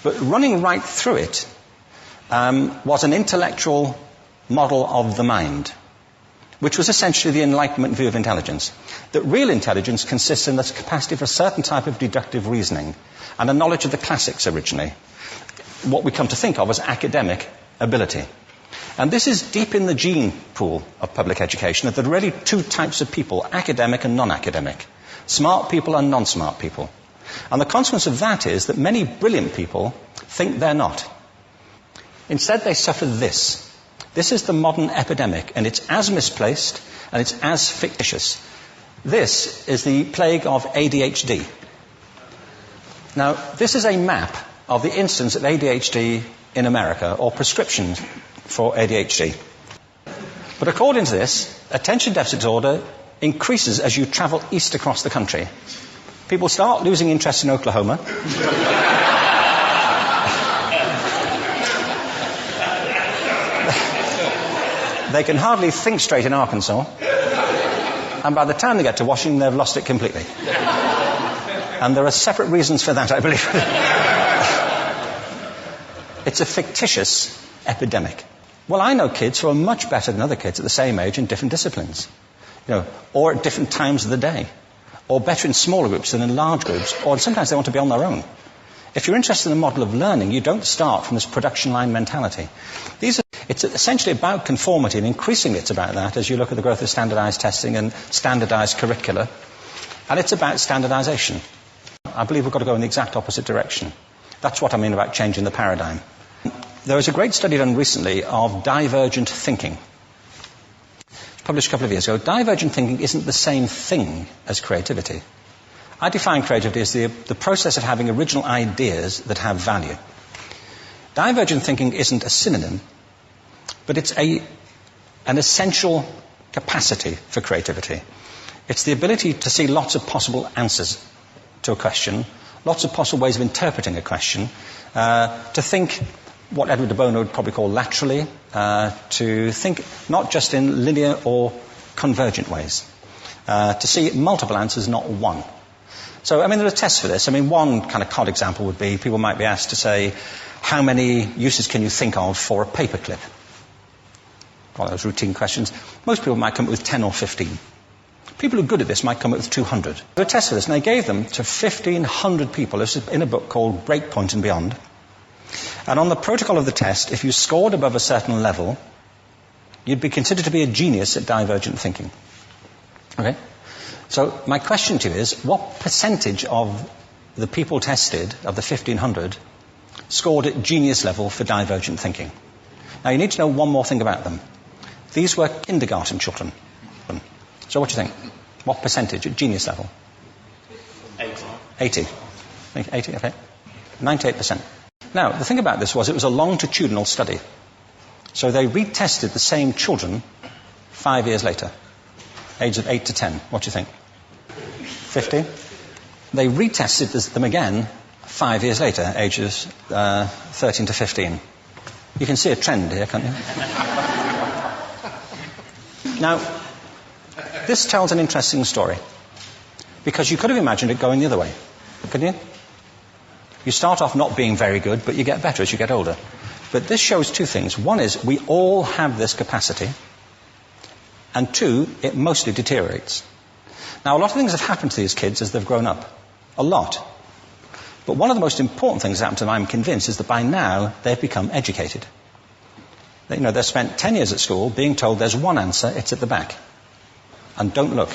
But running right through it was an intellectual model of the mind, which was essentially the Enlightenment view of intelligence. That real intelligence consists in the capacity for a certain type of deductive reasoning and a knowledge of the classics originally, what we come to think of as academic ability. And this is deep in the gene pool of public education, that there are really two types of people, academic and non-academic, smart people and non-smart people. And the consequence of that is that many brilliant people think they're not. Instead, they suffer this. This is the modern epidemic, and it's as misplaced and it's as fictitious. This is the plague of ADHD. Now, this is a map of the incidence of ADHD in America, or prescriptions for ADHD. But according to this, attention deficit disorder increases as you travel east across the country. People start losing interest in Oklahoma. They can hardly think straight in Arkansas. And by the time they get to Washington, they've lost it completely. And there are separate reasons for that, I believe. It's a fictitious epidemic. Well, I know kids who are much better than other kids at the same age in different disciplines, or at different times of the day, or better in smaller groups than in large groups, or sometimes they want to be on their own. If you're interested in the model of learning, you don't start from this production line mentality. It's essentially about conformity, and increasingly it's about that as you look at the growth of standardized testing and standardized curricula. And it's about standardization. I believe we've got to go in the exact opposite direction. That's what I mean about changing the paradigm. There was a great study done recently of divergent thinking. It was published a couple of years ago. Divergent thinking isn't the same thing as creativity. I define creativity as the process of having original ideas that have value. Divergent thinking isn't a synonym, but it's an essential capacity for creativity. It's the ability to see lots of possible answers to a question, lots of possible ways of interpreting a question, to think what Edward de Bono would probably call laterally, to think not just in linear or convergent ways, to see multiple answers, not one. So, there are tests for this. One kind of cod example would be people might be asked to say, how many uses can you think of for a paperclip? One of those routine questions. Most people might come up with 10 or 15. People who are good at this might come up with 200. There was a test for this, and they gave them to 1,500 people. This is in a book called Breakpoint and Beyond. And on the protocol of the test, if you scored above a certain level, you'd be considered to be a genius at divergent thinking. Okay? So my question to you is, what percentage of the people tested, of the 1,500, scored at genius level for divergent thinking? Now you need to know one more thing about them. These were kindergarten children. So what do you think? What percentage at genius level? 80. 80, okay. 98%. Now, the thing about this was it was a longitudinal study. So they retested the same children 5 years later, ages of 8 to 10. What do you think? 50? They retested them again 5 years later, ages 13 to 15. You can see a trend here, can't you? Now, this tells an interesting story, because you could have imagined it going the other way, couldn't you? You start off not being very good, but you get better as you get older. But this shows two things. One is we all have this capacity, and two, it mostly deteriorates. Now, a lot of things have happened to these kids as they've grown up. A lot. But one of the most important things that happened to them, I'm convinced, is that by now they've become educated. They've spent 10 years at school being told there's one answer, it's at the back. And don't look.